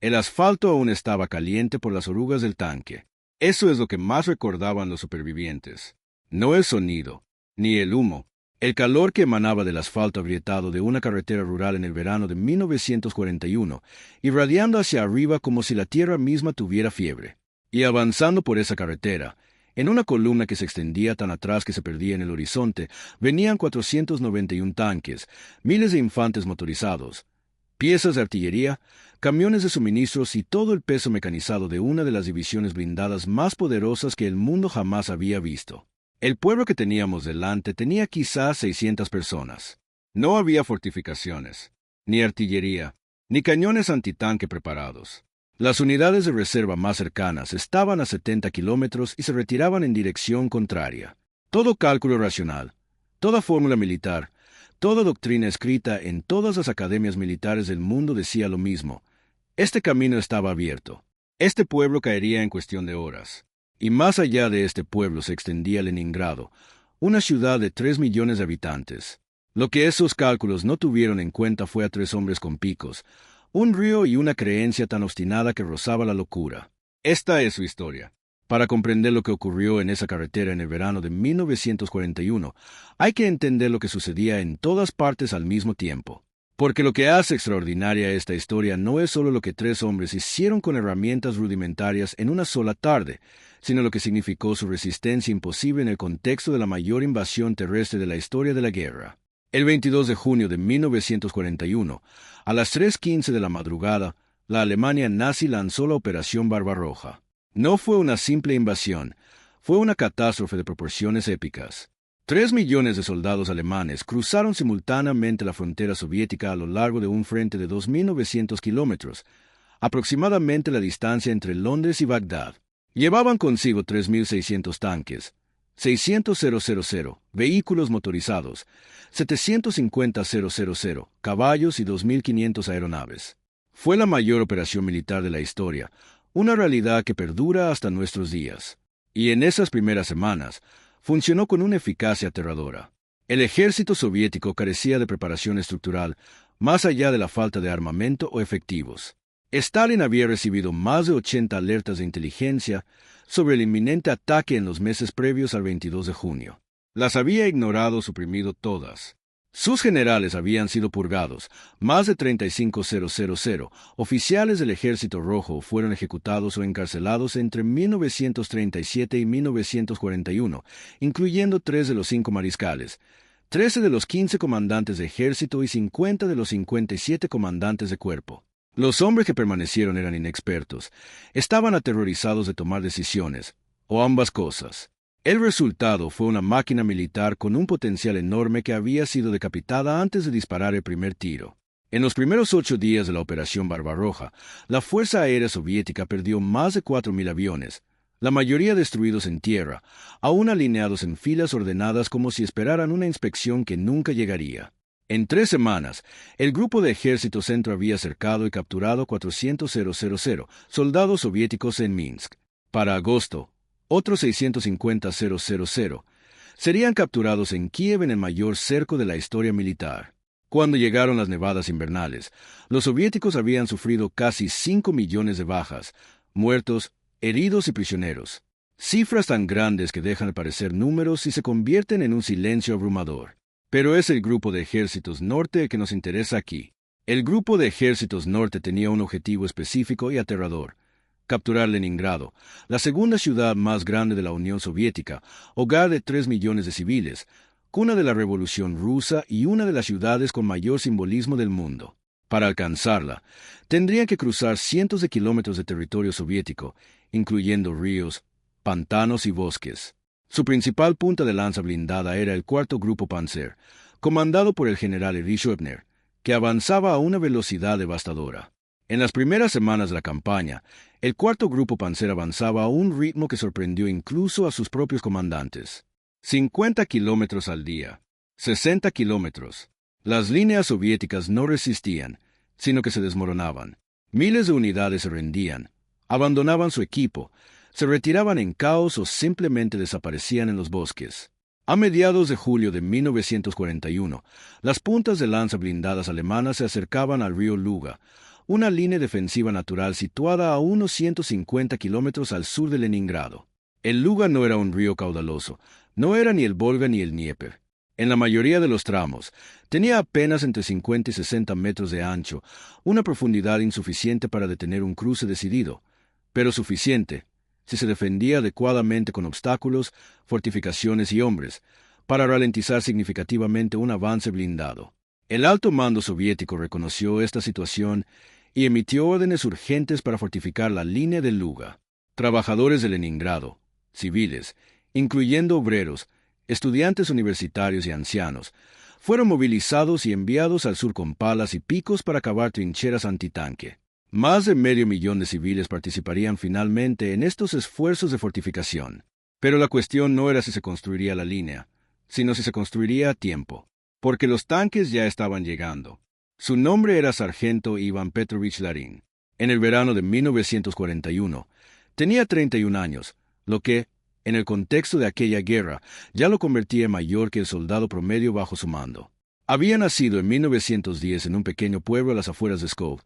El asfalto aún estaba caliente por las orugas del tanque. Eso es lo que más recordaban los supervivientes. No el sonido, ni el humo. El calor que emanaba del asfalto agrietado de una carretera rural en el verano de 1941, irradiando hacia arriba como si la tierra misma tuviera fiebre. Y avanzando por esa carretera, en una columna que se extendía tan atrás que se perdía en el horizonte, venían 491 tanques, miles de infantes motorizados, piezas de artillería, camiones de suministros y todo el peso mecanizado de una de las divisiones blindadas más poderosas que el mundo jamás había visto. El pueblo que teníamos delante tenía quizás 600 personas. No había fortificaciones, ni artillería, ni cañones antitanque preparados. Las unidades de reserva más cercanas estaban a 70 kilómetros y se retiraban en dirección contraria. Todo cálculo racional, toda fórmula militar, toda doctrina escrita en todas las academias militares del mundo decía lo mismo. Este camino estaba abierto. Este pueblo caería en cuestión de horas. Y más allá de este pueblo se extendía Leningrado, una ciudad de 3 millones de habitantes. Lo que esos cálculos no tuvieron en cuenta fue a 3 hombres con picos, un río y una creencia tan obstinada que rozaba la locura. Esta es su historia. Para comprender lo que ocurrió en esa carretera en el verano de 1941, hay que entender lo que sucedía en todas partes al mismo tiempo. Porque lo que hace extraordinaria esta historia no es solo lo que 3 hombres hicieron con herramientas rudimentarias en una sola tarde, sino lo que significó su resistencia imposible en el contexto de la mayor invasión terrestre de la historia de la guerra. El 22 de junio de 1941, a las 3:15 de la madrugada, la Alemania nazi lanzó la Operación Barbarroja. No fue una simple invasión, fue una catástrofe de proporciones épicas. 3 millones de soldados alemanes cruzaron simultáneamente la frontera soviética a lo largo de un frente de 2.900 kilómetros, aproximadamente la distancia entre Londres y Bagdad. Llevaban consigo 3.600 tanques, 600.000 vehículos motorizados, 750.000 caballos y 2.500 aeronaves. Fue la mayor operación militar de la historia, una realidad que perdura hasta nuestros días. Y en esas primeras semanas, funcionó con una eficacia aterradora. El ejército soviético carecía de preparación estructural, más allá de la falta de armamento o efectivos. Stalin había recibido más de 80 alertas de inteligencia sobre el inminente ataque en los meses previos al 22 de junio. Las había ignorado o suprimido todas. Sus generales habían sido purgados, más de 35.000 oficiales del Ejército Rojo fueron ejecutados o encarcelados entre 1937 y 1941, incluyendo 3 de los 5 mariscales, 13 de los 15 comandantes de ejército y 50 de los 57 comandantes de cuerpo. Los hombres que permanecieron eran inexpertos, estaban aterrorizados de tomar decisiones, o ambas cosas. El resultado fue una máquina militar con un potencial enorme que había sido decapitada antes de disparar el primer tiro. En los primeros 8 días de la Operación Barbarroja, la Fuerza Aérea Soviética perdió más de 4.000 aviones, la mayoría destruidos en tierra, aún alineados en filas ordenadas como si esperaran una inspección que nunca llegaría. En 3 semanas, el grupo de ejército centro había cercado y capturado 400.000 soldados soviéticos en Minsk. Para agosto, otros 650.000 serían capturados en Kiev en el mayor cerco de la historia militar. Cuando llegaron las nevadas invernales, los soviéticos habían sufrido casi 5 millones de bajas, muertos, heridos y prisioneros. Cifras tan grandes que dejan de parecer números y se convierten en un silencio abrumador. Pero es el Grupo de Ejércitos Norte el que nos interesa aquí. El Grupo de Ejércitos Norte tenía un objetivo específico y aterrador: capturar Leningrado, la segunda ciudad más grande de la Unión Soviética, hogar de 3 millones de civiles, cuna de la Revolución Rusa y una de las ciudades con mayor simbolismo del mundo. Para alcanzarla, tendrían que cruzar cientos de kilómetros de territorio soviético, incluyendo ríos, pantanos y bosques. Su principal punta de lanza blindada era el 4º Grupo Panzer, comandado por el general Erich Hoepner, que avanzaba a una velocidad devastadora. En las primeras semanas de la campaña, el 4º Grupo Panzer avanzaba a un ritmo que sorprendió incluso a sus propios comandantes. 50 kilómetros al día, 60 kilómetros. Las líneas soviéticas no resistían, sino que se desmoronaban. Miles de unidades se rendían, abandonaban su equipo, se retiraban en caos o simplemente desaparecían en los bosques. A mediados de julio de 1941, las puntas de lanza blindadas alemanas se acercaban al río Luga, una línea defensiva natural situada a unos 150 kilómetros al sur de Leningrado. El Luga no era un río caudaloso, no era ni el Volga ni el Dnieper. En la mayoría de los tramos, tenía apenas entre 50 y 60 metros de ancho, una profundidad insuficiente para detener un cruce decidido, pero suficiente, si se defendía adecuadamente con obstáculos, fortificaciones y hombres, para ralentizar significativamente un avance blindado. El alto mando soviético reconoció esta situación y emitió órdenes urgentes para fortificar la línea del Luga. Trabajadores de Leningrado, civiles, incluyendo obreros, estudiantes universitarios y ancianos, fueron movilizados y enviados al sur con palas y picos para cavar trincheras antitanque. Más de 500,000 de civiles participarían finalmente en estos esfuerzos de fortificación. Pero la cuestión no era si se construiría la línea, sino si se construiría a tiempo, porque los tanques ya estaban llegando. Su nombre era Sargento Iván Petrovich Larín. En el verano de 1941, tenía 31 años, lo que, en el contexto de aquella guerra, ya lo convertía en mayor que el soldado promedio bajo su mando. Había nacido en 1910 en un pequeño pueblo a las afueras de Pskov,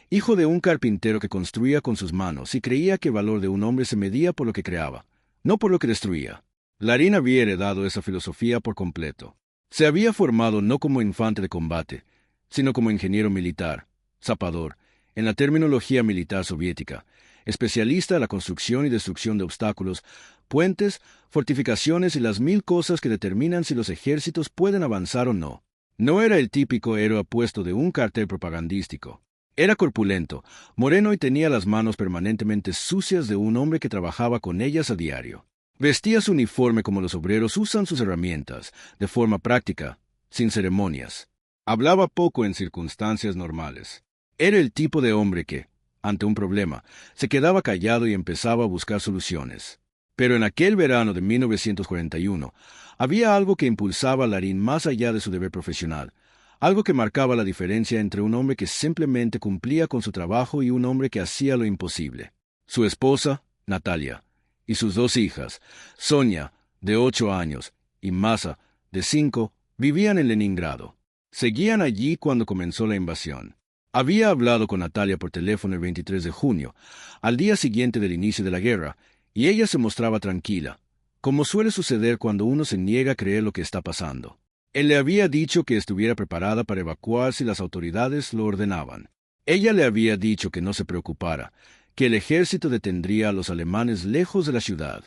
hijo de un carpintero que construía con sus manos y creía que el valor de un hombre se medía por lo que creaba, no por lo que destruía. Larín había heredado esa filosofía por completo. Se había formado no como infante de combate, sino como ingeniero militar, zapador, en la terminología militar soviética, especialista en la construcción y destrucción de obstáculos, puentes, fortificaciones y las 1000 cosas que determinan si los ejércitos pueden avanzar o no. No era el típico héroe apuesto de un cartel propagandístico. Era corpulento, moreno y tenía las manos permanentemente sucias de un hombre que trabajaba con ellas a diario. Vestía su uniforme como los obreros usan sus herramientas, de forma práctica, sin ceremonias. Hablaba poco en circunstancias normales. Era el tipo de hombre que, ante un problema, se quedaba callado y empezaba a buscar soluciones. Pero en aquel verano de 1941, había algo que impulsaba a Larín más allá de su deber profesional, algo que marcaba la diferencia entre un hombre que simplemente cumplía con su trabajo y un hombre que hacía lo imposible. Su esposa, Natalia, y sus 2 hijas, Sonia, de 8 años, y Masa, de 5, vivían en Leningrado. Seguían allí cuando comenzó la invasión. Había hablado con Natalia por teléfono el 23 de junio, al día siguiente del inicio de la guerra, y ella se mostraba tranquila, como suele suceder cuando uno se niega a creer lo que está pasando. Él le había dicho que estuviera preparada para evacuar si las autoridades lo ordenaban. Ella le había dicho que no se preocupara, que el ejército detendría a los alemanes lejos de la ciudad.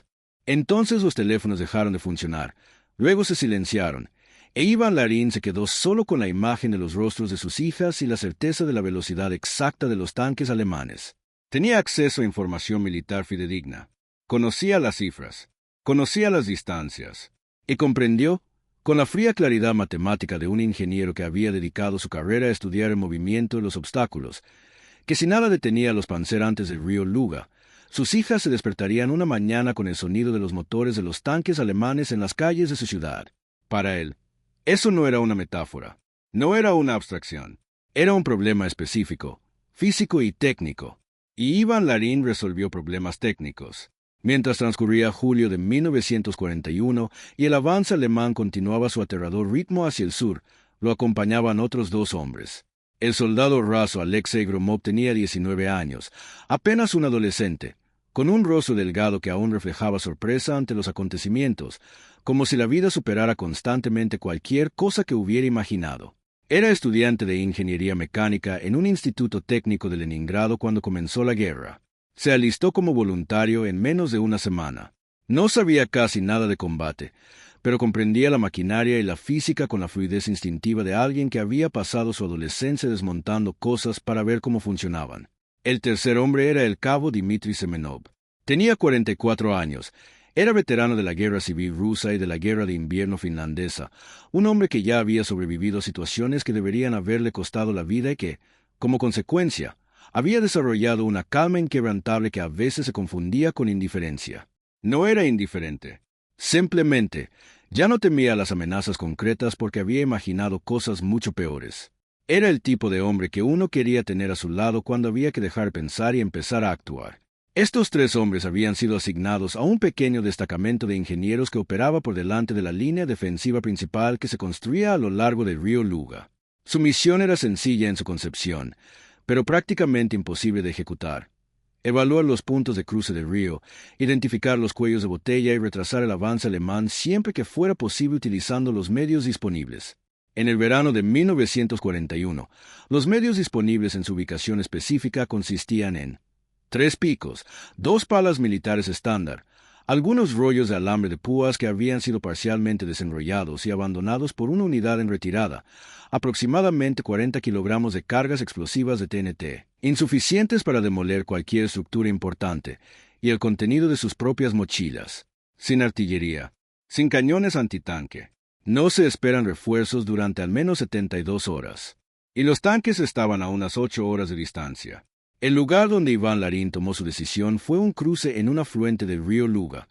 Entonces los teléfonos dejaron de funcionar, luego se silenciaron, e Iván Larín se quedó solo con la imagen de los rostros de sus hijas y la certeza de la velocidad exacta de los tanques alemanes. Tenía acceso a información militar fidedigna. Conocía las cifras, conocía las distancias, y comprendió, con la fría claridad matemática de un ingeniero que había dedicado su carrera a estudiar el movimiento de los obstáculos, que si nada detenía a los Panzer antes del río Luga, sus hijas se despertarían una mañana con el sonido de los motores de los tanques alemanes en las calles de su ciudad. Para él, eso no era una metáfora, no era una abstracción, era un problema específico, físico y técnico, y Iván Larín resolvió problemas técnicos. Mientras transcurría julio de 1941 y el avance alemán continuaba su aterrador ritmo hacia el sur, lo acompañaban otros 2 hombres. El soldado raso Alexei Gromov tenía 19 años, apenas un adolescente, con un rostro delgado que aún reflejaba sorpresa ante los acontecimientos, como si la vida superara constantemente cualquier cosa que hubiera imaginado. Era estudiante de ingeniería mecánica en un instituto técnico de Leningrado cuando comenzó la guerra. Se alistó como voluntario en menos de una semana. No sabía casi nada de combate, pero comprendía la maquinaria y la física con la fluidez instintiva de alguien que había pasado su adolescencia desmontando cosas para ver cómo funcionaban. El tercer hombre era el cabo Dmitry Semenov. Tenía 44 años. Era veterano de la Guerra Civil rusa y de la Guerra de Invierno finlandesa, un hombre que ya había sobrevivido a situaciones que deberían haberle costado la vida y que, como consecuencia, había desarrollado una calma inquebrantable que a veces se confundía con indiferencia. No era indiferente. Simplemente, ya no temía las amenazas concretas porque había imaginado cosas mucho peores. Era el tipo de hombre que uno quería tener a su lado cuando había que dejar pensar y empezar a actuar. Estos 3 hombres habían sido asignados a un pequeño destacamento de ingenieros que operaba por delante de la línea defensiva principal que se construía a lo largo del río Luga. Su misión era sencilla en su concepción, pero prácticamente imposible de ejecutar. Evaluar los puntos de cruce del río, identificar los cuellos de botella y retrasar el avance alemán siempre que fuera posible utilizando los medios disponibles. En el verano de 1941, los medios disponibles en su ubicación específica consistían en 3 picos, 2 palas militares estándar, algunos rollos de alambre de púas que habían sido parcialmente desenrollados y abandonados por una unidad en retirada, aproximadamente 40 kilogramos de cargas explosivas de TNT, insuficientes para demoler cualquier estructura importante, y el contenido de sus propias mochilas. Sin artillería, sin cañones antitanque. No se esperan refuerzos durante al menos 72 horas. Y los tanques estaban a unas 8 horas de distancia. El lugar donde Iván Larín tomó su decisión fue un cruce en un afluente del río Luga,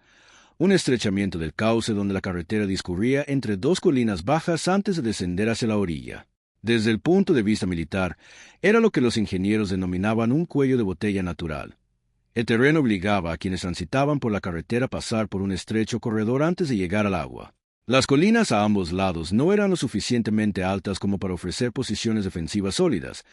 un estrechamiento del cauce donde la carretera discurría entre 2 colinas bajas antes de descender hacia la orilla. Desde el punto de vista militar, era lo que los ingenieros denominaban un cuello de botella natural. El terreno obligaba a quienes transitaban por la carretera a pasar por un estrecho corredor antes de llegar al agua. Las colinas a ambos lados no eran lo suficientemente altas como para ofrecer posiciones defensivas sólidas,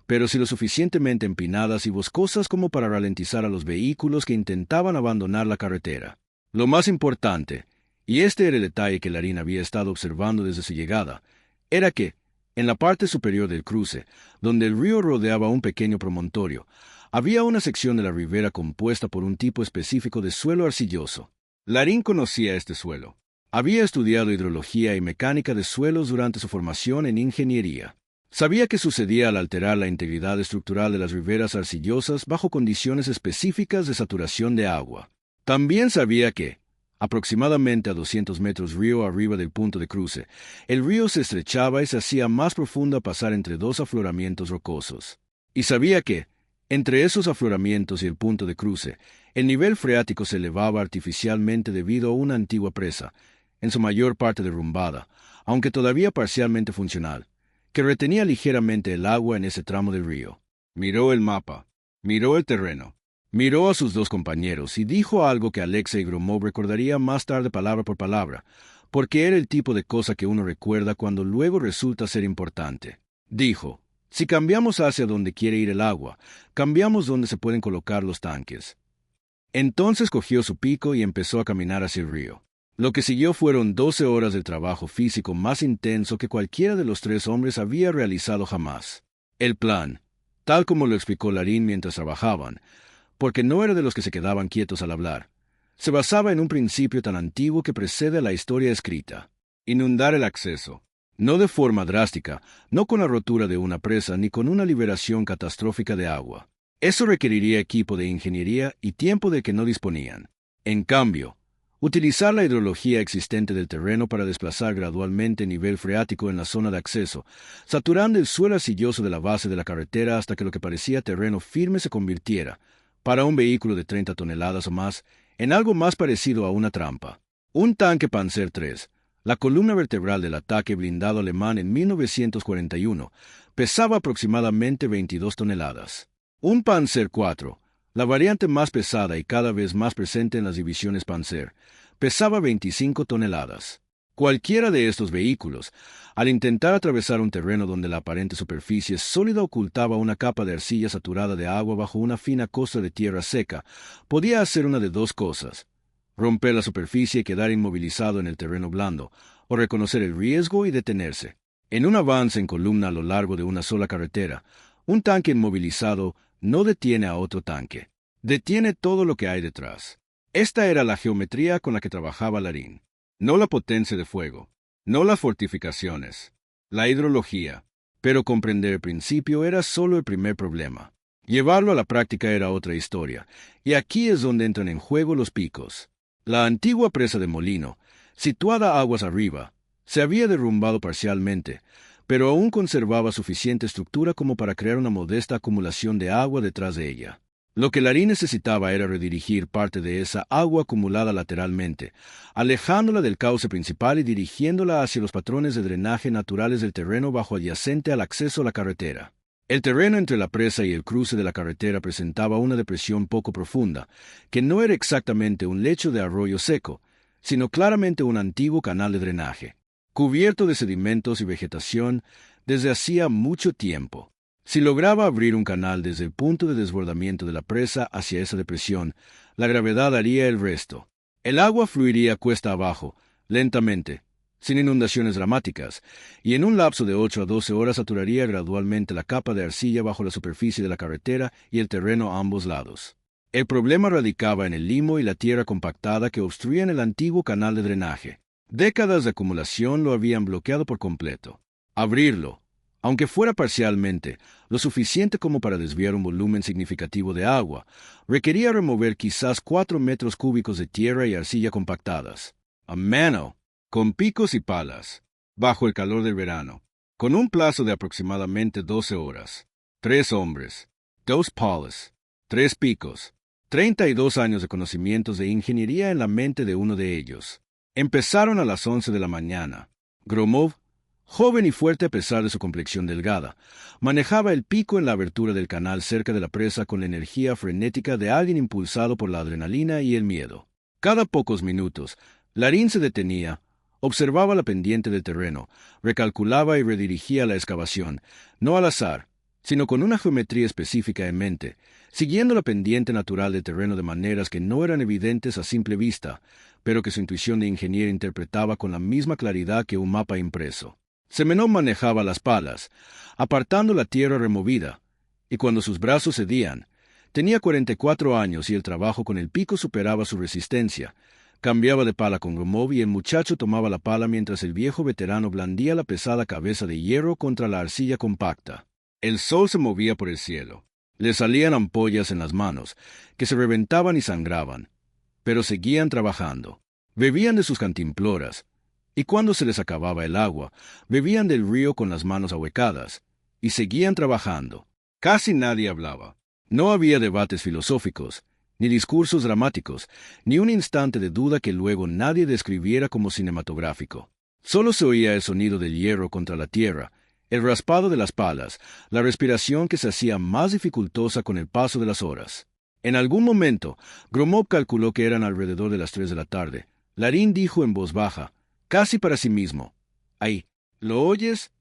pero sí lo suficientemente empinadas y boscosas como para ralentizar a los vehículos que intentaban abandonar la carretera. Lo más importante, y este era el detalle que Larín había estado observando desde su llegada, era que, en la parte superior del cruce, donde el río rodeaba un pequeño promontorio, había una sección de la ribera compuesta por un tipo específico de suelo arcilloso. Larín conocía este suelo. Había estudiado hidrología y mecánica de suelos durante su formación en ingeniería. Sabía qué sucedía al alterar la integridad estructural de las riberas arcillosas bajo condiciones específicas de saturación de agua. También sabía que, aproximadamente a 200 metros río arriba del punto de cruce, el río se estrechaba y se hacía más profundo a pasar entre 2 afloramientos rocosos. Y sabía que, entre esos afloramientos y el punto de cruce, el nivel freático se elevaba artificialmente debido a una antigua presa, en su mayor parte derrumbada, aunque todavía parcialmente funcional, que retenía ligeramente el agua en ese tramo del río. Miró el mapa, miró el terreno, miró a sus 2 compañeros y dijo algo que Alexei Gromov recordaría más tarde palabra por palabra, porque era el tipo de cosa que uno recuerda cuando luego resulta ser importante. Dijo: si cambiamos hacia donde quiere ir el agua, cambiamos donde se pueden colocar los tanques. Entonces cogió su pico y empezó a caminar hacia el río. Lo que siguió fueron 12 horas de trabajo físico más intenso que cualquiera de los 3 hombres había realizado jamás. El plan, tal como lo explicó Larín mientras trabajaban, porque no era de los que se quedaban quietos al hablar, se basaba en un principio tan antiguo que precede a la historia escrita: inundar el acceso. No de forma drástica, no con la rotura de una presa ni con una liberación catastrófica de agua. Eso requeriría equipo de ingeniería y tiempo de que no disponían. En cambio, utilizar la hidrología existente del terreno para desplazar gradualmente el nivel freático en la zona de acceso, saturando el suelo arcilloso de la base de la carretera hasta que lo que parecía terreno firme se convirtiera, para un vehículo de 30 toneladas o más, en algo más parecido a una trampa. Un tanque Panzer III, la columna vertebral del ataque blindado alemán en 1941, pesaba aproximadamente 22 toneladas. Un Panzer IV, la variante más pesada y cada vez más presente en las divisiones Panzer, pesaba 25 toneladas. Cualquiera de estos vehículos, al intentar atravesar un terreno donde la aparente superficie sólida ocultaba una capa de arcilla saturada de agua bajo una fina costa de tierra seca, podía hacer una de 2 cosas: romper la superficie y quedar inmovilizado en el terreno blando, o reconocer el riesgo y detenerse. En un avance en columna a lo largo de una sola carretera, un tanque inmovilizado no detiene a otro tanque. Detiene todo lo que hay detrás. Esta era la geometría con la que trabajaba Larín. No la potencia de fuego, no las fortificaciones, la hidrología. Pero comprender el principio era solo el primer problema. Llevarlo a la práctica era otra historia, y aquí es donde entran en juego los picos. La antigua presa de Molino, situada aguas arriba, se había derrumbado parcialmente, pero aún conservaba suficiente estructura como para crear una modesta acumulación de agua detrás de ella. Lo que Larín necesitaba era redirigir parte de esa agua acumulada lateralmente, alejándola del cauce principal y dirigiéndola hacia los patrones de drenaje naturales del terreno bajo adyacente al acceso a la carretera. El terreno entre la presa y el cruce de la carretera presentaba una depresión poco profunda, que no era exactamente un lecho de arroyo seco, sino claramente un antiguo canal de drenaje, cubierto de sedimentos y vegetación desde hacía mucho tiempo. Si lograba abrir un canal desde el punto de desbordamiento de la presa hacia esa depresión, la gravedad haría el resto. El agua fluiría cuesta abajo, lentamente, sin inundaciones dramáticas, y en un lapso de 8 a 12 horas saturaría gradualmente la capa de arcilla bajo la superficie de la carretera y el terreno a ambos lados. El problema radicaba en el limo y la tierra compactada que obstruían el antiguo canal de drenaje. Décadas de acumulación lo habían bloqueado por completo. Abrirlo, aunque fuera parcialmente, lo suficiente como para desviar un volumen significativo de agua, requería remover quizás 4 metros cúbicos de tierra y arcilla compactadas. A mano, con picos y palas, bajo el calor del verano, con un plazo de aproximadamente 12 horas. 3 hombres, 2 palas, 3 picos, 32 años de conocimientos de ingeniería en la mente de uno de ellos. Empezaron a las 11 de la mañana. Gromov, joven y fuerte a pesar de su complexión delgada, manejaba el pico en la abertura del canal cerca de la presa con la energía frenética de alguien impulsado por la adrenalina y el miedo. Cada pocos minutos, Larín se detenía, observaba la pendiente del terreno, recalculaba y redirigía la excavación, no al azar, sino con una geometría específica en mente, siguiendo la pendiente natural del terreno de maneras que no eran evidentes a simple vista, pero que su intuición de ingeniero interpretaba con la misma claridad que un mapa impreso. Semenov manejaba las palas, apartando la tierra removida, y cuando sus brazos cedían, tenía 44 años y el trabajo con el pico superaba su resistencia. Cambiaba de pala con Gromov y el muchacho tomaba la pala mientras el viejo veterano blandía la pesada cabeza de hierro contra la arcilla compacta. El sol se movía por el cielo. Le salían ampollas en las manos, que se reventaban y sangraban, pero seguían trabajando. Bebían de sus cantimploras, y cuando se les acababa el agua, bebían del río con las manos ahuecadas, y seguían trabajando. Casi nadie hablaba. No había debates filosóficos, ni discursos dramáticos, ni un instante de duda que luego nadie describiera como cinematográfico. Solo se oía el sonido del hierro contra la tierra, el raspado de las palas, la respiración que se hacía más dificultosa con el paso de las horas. En algún momento, Gromov calculó que eran alrededor de las 3 de la tarde. Larín dijo en voz baja, casi para sí mismo, «Ahí, ¿lo oyes?»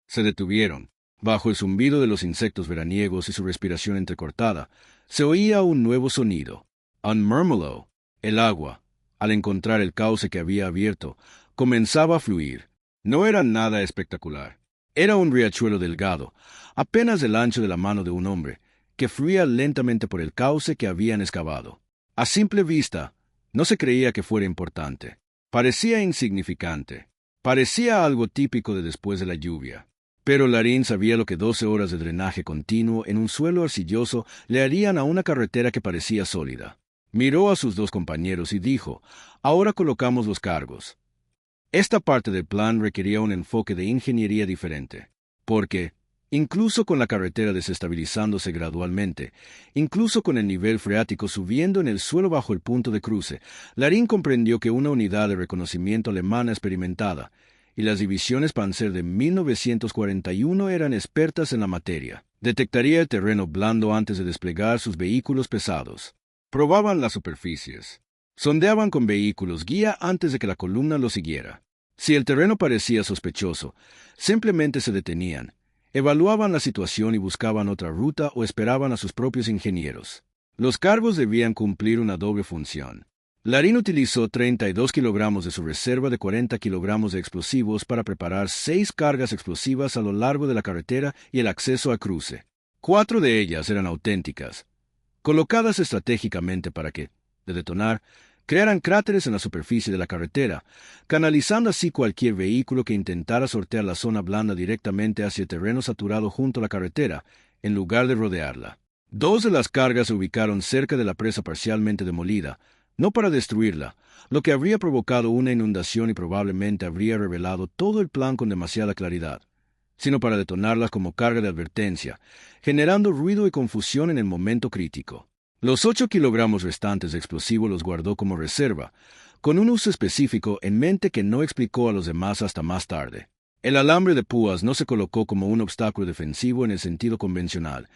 Se detuvieron. Bajo el zumbido de los insectos veraniegos y su respiración entrecortada, se oía un nuevo sonido. Un murmullo. El agua, al encontrar el cauce que había abierto, comenzaba a fluir. No era nada espectacular. Era un riachuelo delgado, apenas del ancho de la mano de un hombre, que fluía lentamente por el cauce que habían excavado. A simple vista, no se creía que fuera importante. Parecía insignificante. Parecía algo típico de después de la lluvia. Pero Larín sabía lo que 12 horas de drenaje continuo en un suelo arcilloso le harían a una carretera que parecía sólida. Miró a sus 2 compañeros y dijo, «Ahora colocamos los cargos». Esta parte del plan requería un enfoque de ingeniería diferente, porque, incluso con la carretera desestabilizándose gradualmente, incluso con el nivel freático subiendo en el suelo bajo el punto de cruce, Larín comprendió que una unidad de reconocimiento alemana experimentada y las divisiones Panzer de 1941 eran expertas en la materia. Detectaría el terreno blando antes de desplegar sus vehículos pesados. Probaban las superficies. Sondeaban con vehículos guía antes de que la columna lo siguiera. Si el terreno parecía sospechoso, simplemente se detenían, evaluaban la situación y buscaban otra ruta o esperaban a sus propios ingenieros. Los cargos debían cumplir una doble función. Larín utilizó 32 kilogramos de su reserva de 40 kilogramos de explosivos para preparar 6 cargas explosivas a lo largo de la carretera y el acceso al cruce. 4 de ellas eran auténticas, colocadas estratégicamente para que, de detonar, crearan cráteres en la superficie de la carretera, canalizando así cualquier vehículo que intentara sortear la zona blanda directamente hacia el terreno saturado junto a la carretera, en lugar de rodearla. 2 de las cargas se ubicaron cerca de la presa parcialmente demolida, no para destruirla, lo que habría provocado una inundación y probablemente habría revelado todo el plan con demasiada claridad, sino para detonarlas como carga de advertencia, generando ruido y confusión en el momento crítico. Los 8 kilogramos restantes de explosivo los guardó como reserva, con un uso específico en mente que no explicó a los demás hasta más tarde. El alambre de púas no se colocó como un obstáculo defensivo en el sentido convencional.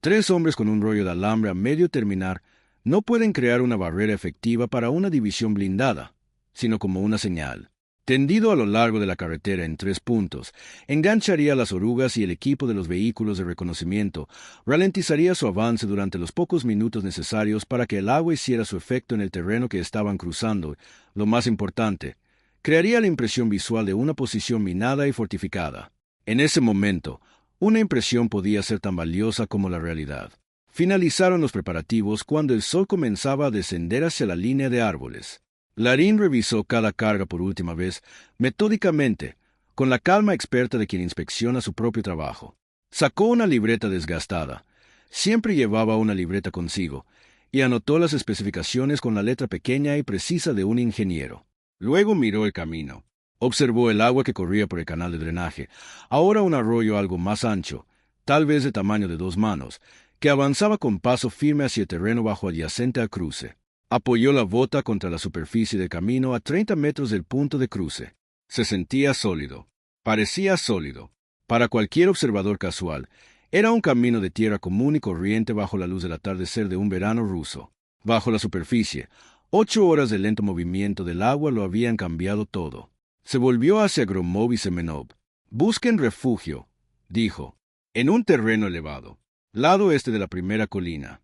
3 hombres con un rollo de alambre a medio terminar no pueden crear una barrera efectiva para una división blindada, sino como una señal. Tendido a lo largo de la carretera en 3 puntos, engancharía las orugas y el equipo de los vehículos de reconocimiento ralentizaría su avance durante los pocos minutos necesarios para que el agua hiciera su efecto en el terreno que estaban cruzando. Lo más importante, crearía la impresión visual de una posición minada y fortificada. En ese momento, una impresión podía ser tan valiosa como la realidad. Finalizaron los preparativos cuando el sol comenzaba a descender hacia la línea de árboles. Larín revisó cada carga por última vez, metódicamente, con la calma experta de quien inspecciona su propio trabajo. Sacó una libreta desgastada. Siempre llevaba una libreta consigo, y anotó las especificaciones con la letra pequeña y precisa de un ingeniero. Luego miró el camino. Observó el agua que corría por el canal de drenaje, ahora un arroyo algo más ancho, tal vez de tamaño de 2 manos, que avanzaba con paso firme hacia el terreno bajo adyacente al cruce. Apoyó la bota contra la superficie del camino a 30 metros del punto de cruce. Se sentía sólido. Parecía sólido. Para cualquier observador casual, era un camino de tierra común y corriente bajo la luz del atardecer de un verano ruso. Bajo la superficie, 8 horas de lento movimiento del agua lo habían cambiado todo. Se volvió hacia Gromov y Semenov. «Busquen refugio», dijo, «en un terreno elevado, lado este de la primera colina.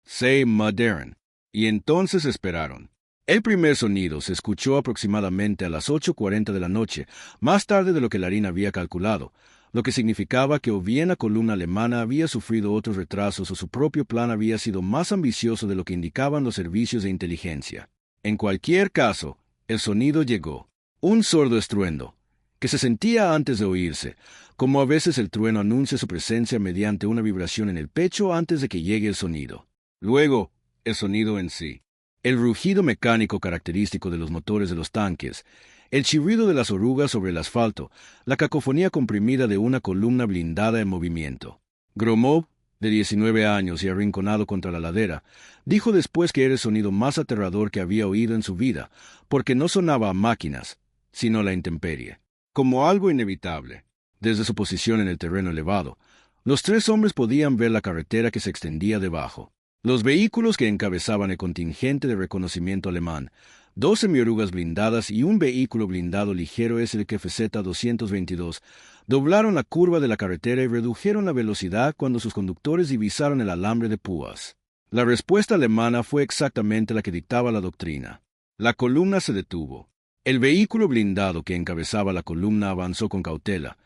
Say Maderen». Y entonces esperaron. El primer sonido se escuchó aproximadamente a las 8:40 de la noche, más tarde de lo que Larín había calculado, lo que significaba que o bien la columna alemana había sufrido otros retrasos o su propio plan había sido más ambicioso de lo que indicaban los servicios de inteligencia. En cualquier caso, el sonido llegó. Un sordo estruendo, que se sentía antes de oírse, como a veces el trueno anuncia su presencia mediante una vibración en el pecho antes de que llegue el sonido. Luego, el sonido en sí. El rugido mecánico característico de los motores de los tanques, el chirrido de las orugas sobre el asfalto, la cacofonía comprimida de una columna blindada en movimiento. Gromov, de 19 años y arrinconado contra la ladera, dijo después que era el sonido más aterrador que había oído en su vida, porque no sonaba a máquinas, sino a la intemperie. Como algo inevitable, desde su posición en el terreno elevado, los 3 hombres podían ver la carretera que se extendía debajo. Los vehículos que encabezaban el contingente de reconocimiento alemán, 2 semiorugas blindadas y un vehículo blindado ligero SLKFZ-222, doblaron la curva de la carretera y redujeron la velocidad cuando sus conductores divisaron el alambre de púas. La respuesta alemana fue exactamente la que dictaba la doctrina. La columna se detuvo. El vehículo blindado que encabezaba la columna avanzó con cautela.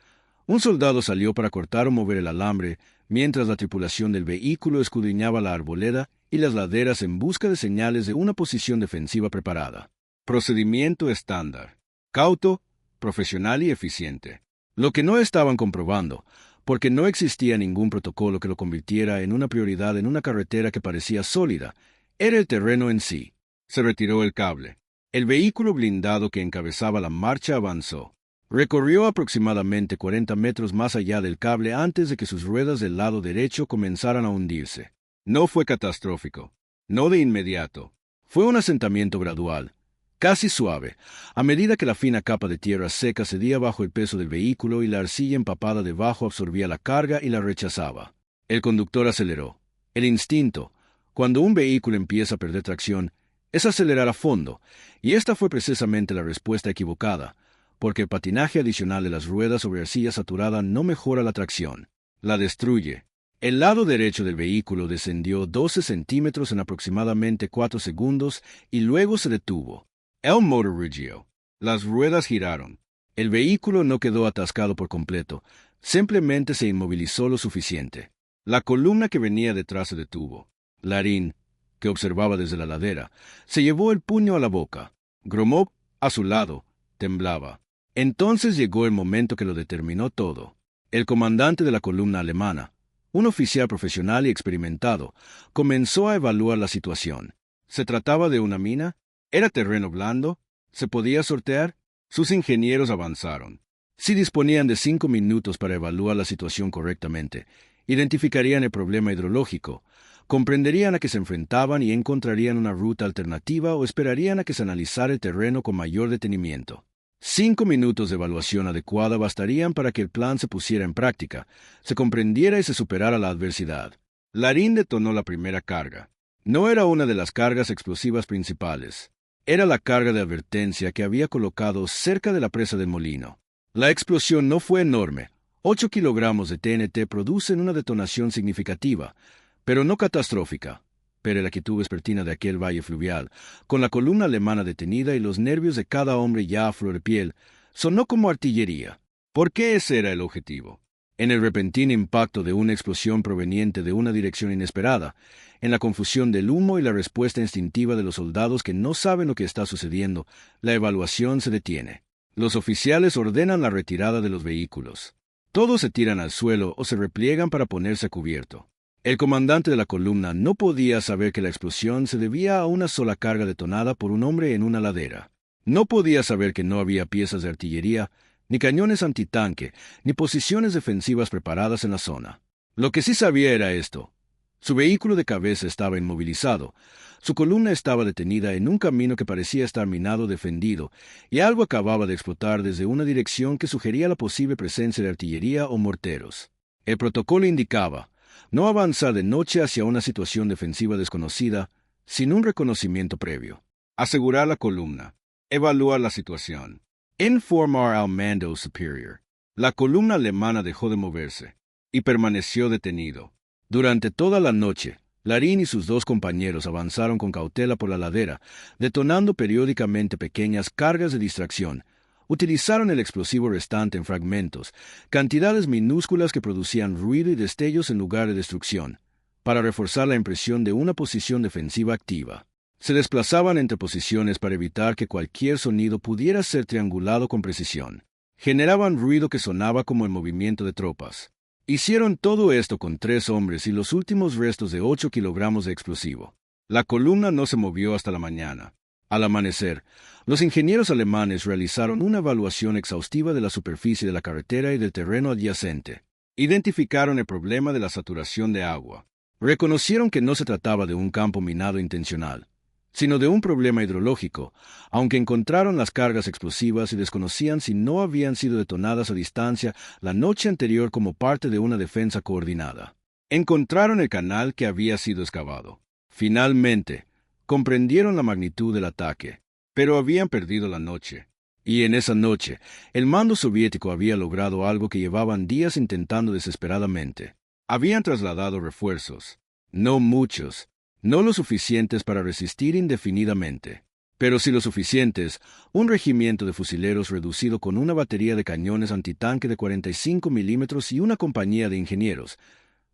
Un soldado salió para cortar o mover el alambre, mientras la tripulación del vehículo escudriñaba la arboleda y las laderas en busca de señales de una posición defensiva preparada. Procedimiento estándar. Cauto, profesional y eficiente. Lo que no estaban comprobando, porque no existía ningún protocolo que lo convirtiera en una prioridad en una carretera que parecía sólida, era el terreno en sí. Se retiró el cable. El vehículo blindado que encabezaba la marcha avanzó. Recorrió aproximadamente 40 metros más allá del cable antes de que sus ruedas del lado derecho comenzaran a hundirse. No fue catastrófico. No de inmediato. Fue un asentamiento gradual, casi suave, a medida que la fina capa de tierra seca cedía bajo el peso del vehículo y la arcilla empapada debajo absorbía la carga y la rechazaba. El conductor aceleró. El instinto, cuando un vehículo empieza a perder tracción, es acelerar a fondo, y esta fue precisamente la respuesta equivocada, porque el patinaje adicional de las ruedas sobre arcilla saturada no mejora la tracción, la destruye. El lado derecho del vehículo descendió 12 centímetros en aproximadamente 4 segundos y luego se detuvo. El motor rugió. Las ruedas giraron. El vehículo no quedó atascado por completo, simplemente se inmovilizó lo suficiente. La columna que venía detrás se detuvo. Larín, que observaba desde la ladera, se llevó el puño a la boca. Gromov, a su lado, temblaba. Entonces llegó el momento que lo determinó todo. El comandante de la columna alemana, un oficial profesional y experimentado, comenzó a evaluar la situación. ¿Se trataba de una mina? ¿Era terreno blando? ¿Se podía sortear? Sus ingenieros avanzaron. Si disponían de 5 minutos para evaluar la situación correctamente, identificarían el problema hidrológico, comprenderían a qué se enfrentaban y encontrarían una ruta alternativa o esperarían a que se analizara el terreno con mayor detenimiento. 5 minutos de evaluación adecuada bastarían para que el plan se pusiera en práctica, se comprendiera y se superara la adversidad. Larín detonó la primera carga. No era una de las cargas explosivas principales. Era la carga de advertencia que había colocado cerca de la presa del molino. La explosión no fue enorme. 8 kilogramos de TNT producen una detonación significativa, pero no catastrófica. Pero la quietud vespertina de aquel valle fluvial, con la columna alemana detenida y los nervios de cada hombre ya a flor de piel, sonó como artillería. ¿Por qué ese era el objetivo? En el repentino impacto de una explosión proveniente de una dirección inesperada, en la confusión del humo y la respuesta instintiva de los soldados que no saben lo que está sucediendo, la evaluación se detiene. Los oficiales ordenan la retirada de los vehículos. Todos se tiran al suelo o se repliegan para ponerse a cubierto. El comandante de la columna no podía saber que la explosión se debía a una sola carga detonada por un hombre en una ladera. No podía saber que no había piezas de artillería, ni cañones antitanque, ni posiciones defensivas preparadas en la zona. Lo que sí sabía era esto. Su vehículo de cabeza estaba inmovilizado, su columna estaba detenida en un camino que parecía estar minado defendido, y algo acababa de explotar desde una dirección que sugería la posible presencia de artillería o morteros. El protocolo indicaba no avanzar de noche hacia una situación defensiva desconocida sin un reconocimiento previo. Asegurar la columna. Evaluar la situación. Informar al mando superior. La columna alemana dejó de moverse y permaneció detenido. Durante toda la noche, Larin y sus dos compañeros avanzaron con cautela por la ladera, detonando periódicamente pequeñas cargas de distracción. Utilizaron el explosivo restante en fragmentos, cantidades minúsculas que producían ruido y destellos en lugar de destrucción, para reforzar la impresión de una posición defensiva activa. Se desplazaban entre posiciones para evitar que cualquier sonido pudiera ser triangulado con precisión. Generaban ruido que sonaba como el movimiento de tropas. Hicieron todo esto con 3 hombres y los últimos restos de 8 kilogramos de explosivo. La columna no se movió hasta la mañana. Al amanecer, los ingenieros alemanes realizaron una evaluación exhaustiva de la superficie de la carretera y del terreno adyacente. Identificaron el problema de la saturación de agua. Reconocieron que no se trataba de un campo minado intencional, sino de un problema hidrológico, aunque encontraron las cargas explosivas y desconocían si no habían sido detonadas a distancia la noche anterior como parte de una defensa coordinada. Encontraron el canal que había sido excavado. Finalmente, comprendieron la magnitud del ataque, pero habían perdido la noche. Y en esa noche, el mando soviético había logrado algo que llevaban días intentando desesperadamente. Habían trasladado refuerzos. No muchos, no lo suficientes para resistir indefinidamente. Pero sí lo suficientes, un regimiento de fusileros reducido con una batería de cañones antitanque de 45 milímetros y una compañía de ingenieros,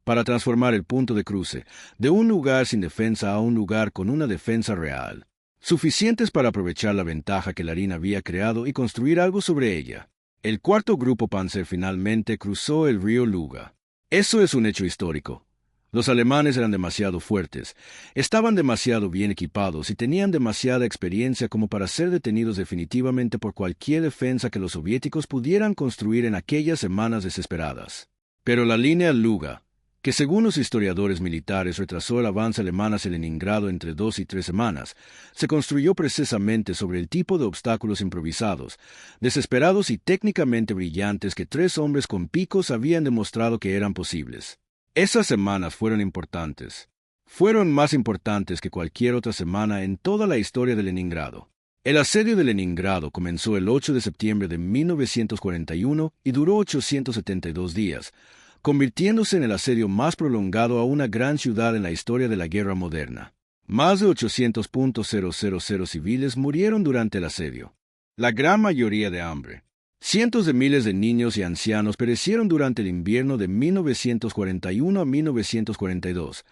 para transformar el punto de cruce de un lugar sin defensa a un lugar con una defensa real, suficientes para aprovechar la ventaja que Larin había creado y construir algo sobre ella. El cuarto grupo Panzer finalmente cruzó el río Luga. Eso es un hecho histórico. Los alemanes eran demasiado fuertes, estaban demasiado bien equipados y tenían demasiada experiencia como para ser detenidos definitivamente por cualquier defensa que los soviéticos pudieran construir en aquellas semanas desesperadas. Pero la línea Luga, que según los historiadores militares retrasó el avance alemán hacia Leningrado entre 2 y 3 semanas, se construyó precisamente sobre el tipo de obstáculos improvisados, desesperados y técnicamente brillantes que 3 hombres con picos habían demostrado que eran posibles. Esas semanas fueron importantes. Fueron más importantes que cualquier otra semana en toda la historia de Leningrado. El asedio de Leningrado comenzó el 8 de septiembre de 1941 y duró 872 días, convirtiéndose en el asedio más prolongado a una gran ciudad en la historia de la guerra moderna. Más de 800.000 civiles murieron durante el asedio, la gran mayoría de hambre. Cientos de miles de niños y ancianos perecieron durante el invierno de 1941 a 1942,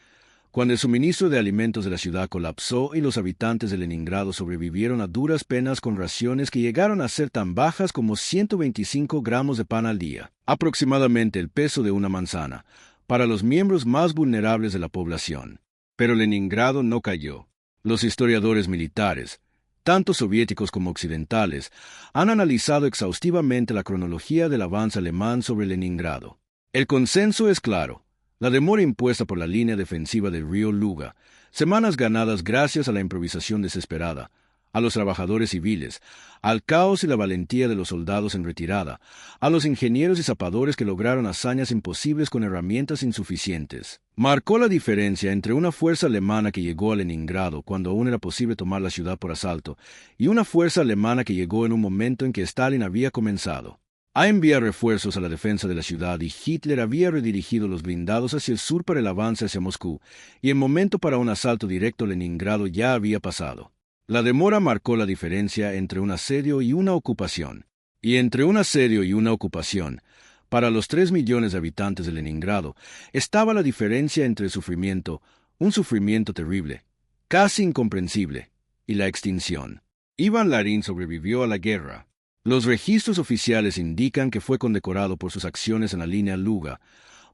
cuando el suministro de alimentos de la ciudad colapsó y los habitantes de Leningrado sobrevivieron a duras penas con raciones que llegaron a ser tan bajas como 125 gramos de pan al día, aproximadamente el peso de una manzana, para los miembros más vulnerables de la población. Pero Leningrado no cayó. Los historiadores militares, tanto soviéticos como occidentales, han analizado exhaustivamente la cronología del avance alemán sobre Leningrado. El consenso es claro. La demora impuesta por la línea defensiva del río Luga, semanas ganadas gracias a la improvisación desesperada, a los trabajadores civiles, al caos y la valentía de los soldados en retirada, a los ingenieros y zapadores que lograron hazañas imposibles con herramientas insuficientes. Marcó la diferencia entre una fuerza alemana que llegó a Leningrado cuando aún era posible tomar la ciudad por asalto, y una fuerza alemana que llegó en un momento en que Stalin había comenzado a enviar refuerzos a la defensa de la ciudad y Hitler había redirigido los blindados hacia el sur para el avance hacia Moscú, y el momento para un asalto directo a Leningrado ya había pasado. La demora marcó la diferencia entre un asedio y una ocupación. Y entre un asedio y una ocupación, para los 3 millones de habitantes de Leningrado, estaba la diferencia entre el sufrimiento, un sufrimiento terrible, casi incomprensible, y la extinción. Ivan Larín sobrevivió a la guerra. Los registros oficiales indican que fue condecorado por sus acciones en la línea Luga,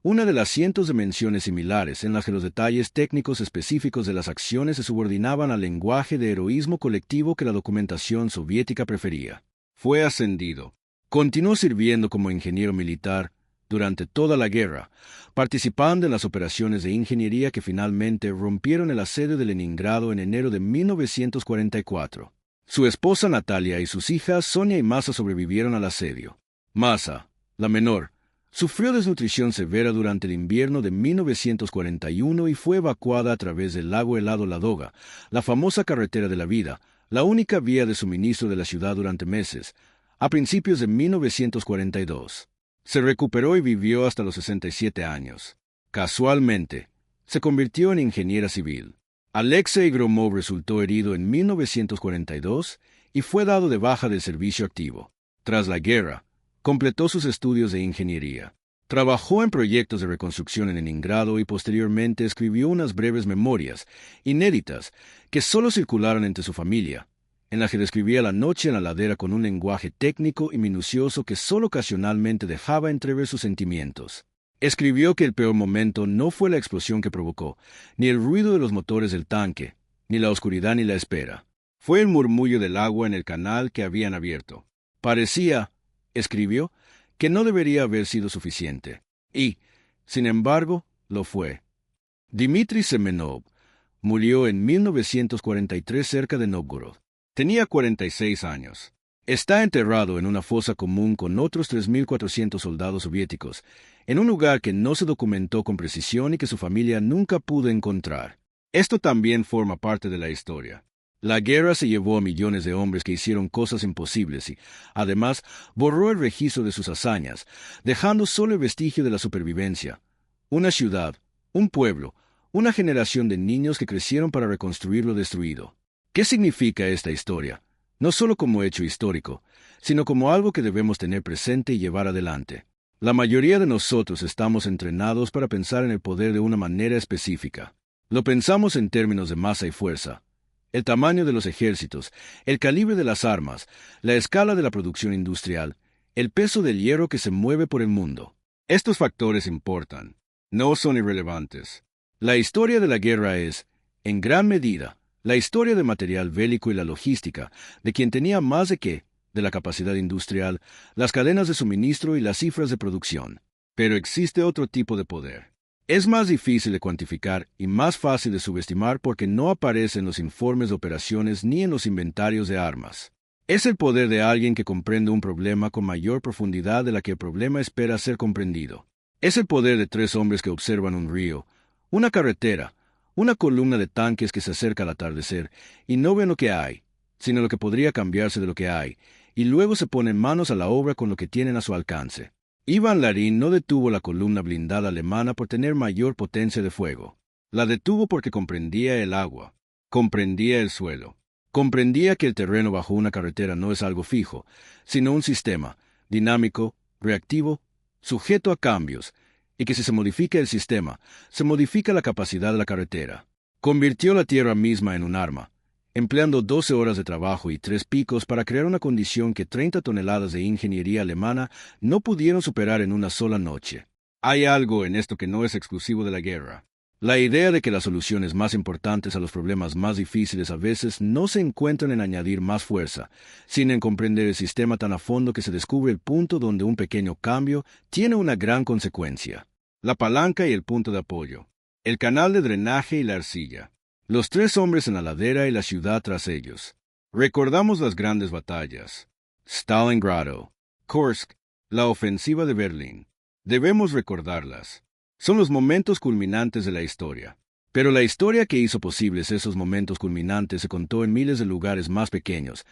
una de las cientos de menciones similares en las que los detalles técnicos específicos de las acciones se subordinaban al lenguaje de heroísmo colectivo que la documentación soviética prefería. Fue ascendido. Continuó sirviendo como ingeniero militar durante toda la guerra, participando en las operaciones de ingeniería que finalmente rompieron el asedio de Leningrado en enero de 1944. Su esposa Natalia y sus hijas Sonia y Masa sobrevivieron al asedio. Masa, la menor, sufrió desnutrición severa durante el invierno de 1941 y fue evacuada a través del lago helado Ladoga, la famosa carretera de la vida, la única vía de suministro de la ciudad durante meses, a principios de 1942. Se recuperó y vivió hasta los 67 años. Casualmente, se convirtió en ingeniera civil. Alexei Gromov resultó herido en 1942 y fue dado de baja del servicio activo. Tras la guerra, completó sus estudios de ingeniería. Trabajó en proyectos de reconstrucción en Leningrado y posteriormente escribió unas breves memorias, inéditas, que solo circularon entre su familia, en la que describía la noche en la ladera con un lenguaje técnico y minucioso que solo ocasionalmente dejaba entrever sus sentimientos. Escribió que el peor momento no fue la explosión que provocó, ni el ruido de los motores del tanque, ni la oscuridad ni la espera. Fue el murmullo del agua en el canal que habían abierto. Parecía, escribió, que no debería haber sido suficiente. Y, sin embargo, lo fue. Dmitri Semenov murió en 1943 cerca de Novgorod. Tenía 46 años. Está enterrado en una fosa común con otros 3.400 soldados soviéticos, en un lugar que no se documentó con precisión y que su familia nunca pudo encontrar. Esto también forma parte de la historia. La guerra se llevó a millones de hombres que hicieron cosas imposibles y, además, borró el registro de sus hazañas, dejando solo el vestigio de la supervivencia. Una ciudad, un pueblo, una generación de niños que crecieron para reconstruir lo destruido. ¿Qué significa esta historia? No solo como hecho histórico, sino como algo que debemos tener presente y llevar adelante. La mayoría de nosotros estamos entrenados para pensar en el poder de una manera específica. Lo pensamos en términos de masa y fuerza, el tamaño de los ejércitos, el calibre de las armas, la escala de la producción industrial, el peso del hierro que se mueve por el mundo. Estos factores importan, no son irrelevantes. La historia de la guerra es, en gran medida, la historia del material bélico y la logística, de quien tenía más de la capacidad industrial, las cadenas de suministro y las cifras de producción. Pero existe otro tipo de poder. Es más difícil de cuantificar y más fácil de subestimar porque no aparece en los informes de operaciones ni en los inventarios de armas. Es el poder de alguien que comprende un problema con mayor profundidad de la que el problema espera ser comprendido. Es el poder de 3 hombres que observan un río, una carretera, una columna de tanques que se acerca al atardecer y no ven lo que hay, sino lo que podría cambiarse de lo que hay, y luego se ponen manos a la obra con lo que tienen a su alcance. Ivan Larín no detuvo la columna blindada alemana por tener mayor potencia de fuego. La detuvo porque comprendía el agua, comprendía el suelo, comprendía que el terreno bajo una carretera no es algo fijo, sino un sistema, dinámico, reactivo, sujeto a cambios, y que si se modifica el sistema, se modifica la capacidad de la carretera. Convirtió la tierra misma en un arma, empleando 12 horas de trabajo y 3 picos para crear una condición que 30 toneladas de ingeniería alemana no pudieron superar en una sola noche. Hay algo en esto que no es exclusivo de la guerra. La idea de que las soluciones más importantes a los problemas más difíciles a veces no se encuentran en añadir más fuerza, sino en comprender el sistema tan a fondo que se descubre el punto donde un pequeño cambio tiene una gran consecuencia. La palanca y el punto de apoyo. El canal de drenaje y la arcilla. Los 3 hombres en la ladera y la ciudad tras ellos. Recordamos las grandes batallas. Stalingrado, Kursk, la ofensiva de Berlín. Debemos recordarlas. Son los momentos culminantes de la historia. Pero la historia que hizo posibles esos momentos culminantes se contó en miles de lugares más pequeños,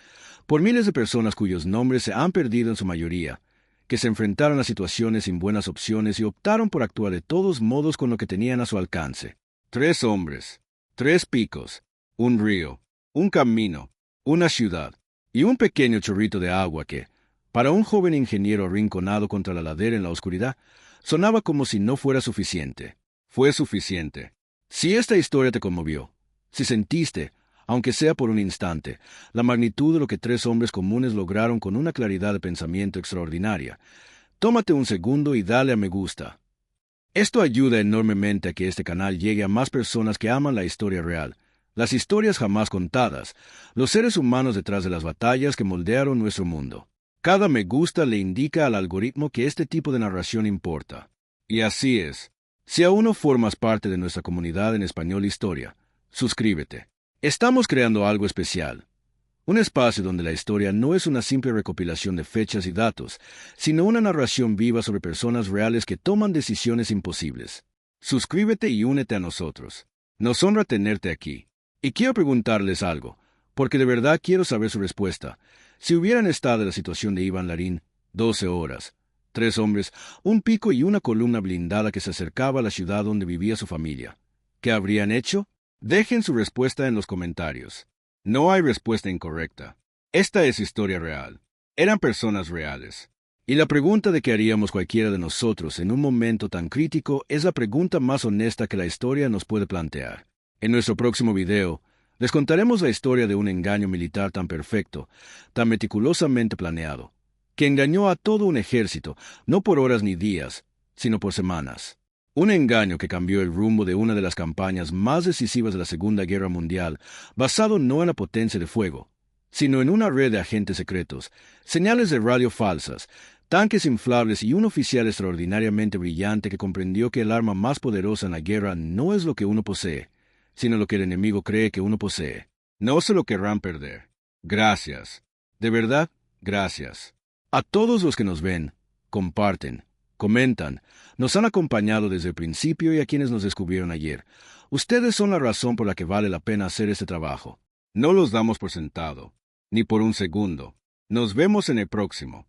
por miles de personas cuyos nombres se han perdido en su mayoría, que se enfrentaron a situaciones sin buenas opciones y optaron por actuar de todos modos con lo que tenían a su alcance. 3 hombres, 3 picos, un río, un camino, una ciudad y un pequeño chorrito de agua que, para un joven ingeniero arrinconado contra la ladera en la oscuridad, sonaba como si no fuera suficiente. Fue suficiente. Si esta historia te conmovió, si sentiste, aunque sea por un instante, la magnitud de lo que 3 hombres comunes lograron con una claridad de pensamiento extraordinaria, tómate un segundo y dale a me gusta. Esto ayuda enormemente a que este canal llegue a más personas que aman la historia real, las historias jamás contadas, los seres humanos detrás de las batallas que moldearon nuestro mundo. Cada me gusta le indica al algoritmo que este tipo de narración importa. Y así es. Si aún no formas parte de nuestra comunidad en Español Historia, suscríbete. Estamos creando algo especial. Un espacio donde la historia no es una simple recopilación de fechas y datos, sino una narración viva sobre personas reales que toman decisiones imposibles. Suscríbete y únete a nosotros. Nos honra tenerte aquí. Y quiero preguntarles algo, porque de verdad quiero saber su respuesta. Si hubieran estado en la situación de Iván Larín, 12 horas, 3 hombres, un pico y una columna blindada que se acercaba a la ciudad donde vivía su familia, ¿qué habrían hecho? Dejen su respuesta en los comentarios. No hay respuesta incorrecta. Esta es historia real. Eran personas reales. Y la pregunta de qué haríamos cualquiera de nosotros en un momento tan crítico es la pregunta más honesta que la historia nos puede plantear. En nuestro próximo video, les contaremos la historia de un engaño militar tan perfecto, tan meticulosamente planeado, que engañó a todo un ejército, no por horas ni días, sino por semanas. Un engaño que cambió el rumbo de una de las campañas más decisivas de la Segunda Guerra Mundial, basado no en la potencia de fuego, sino en una red de agentes secretos, señales de radio falsas, tanques inflables y un oficial extraordinariamente brillante que comprendió que el arma más poderosa en la guerra no es lo que uno posee, sino lo que el enemigo cree que uno posee. No se lo querrán perder. Gracias. De verdad, gracias. A todos los que nos ven, comparten, comentan, nos han acompañado desde el principio y a quienes nos descubrieron ayer. Ustedes son la razón por la que vale la pena hacer este trabajo. No los damos por sentado, ni por un segundo. Nos vemos en el próximo.